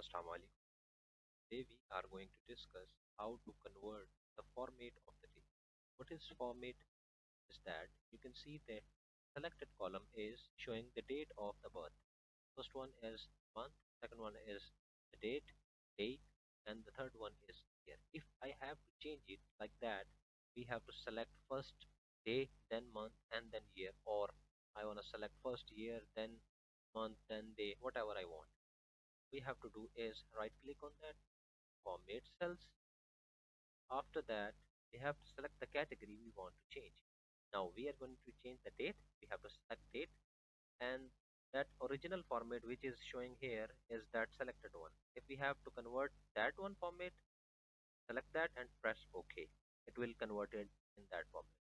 Assalamu alaikum. Today we are going to discuss how to convert the format of the date. What is format is that you can see the selected column is showing the date of the birth. First one is month, second one is the date, and the third one is year. If I have to change it like that, we have to select first day, then month, and then year, or I want to select first year, then month, then day, whatever I want. We have to do is right click on that format cells. After that, we have to select the category we want to change. Now we are going to change the date. We have to select date, and that original format which is showing here is that selected one. If we have to convert that one format, select that and press OK. It will convert it in that format.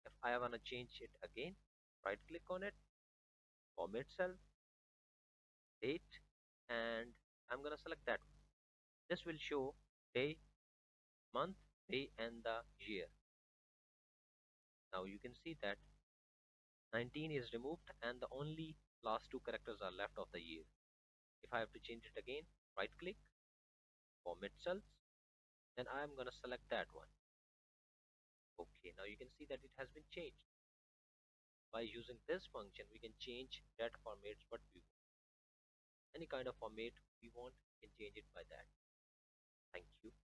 If I want to change it again, right click on it, format cell, date, and I'm going to select that one. This will show day, month, day, and the year. Now you can see that 19 is removed and the only last two characters are left of the year. If I have to change it again, right click, format cells, then I am going to select that one. Okay, now you can see that it has been changed. By using this function, we can change that format what we want. Any kind of format we want, we can change it by that. Thank you.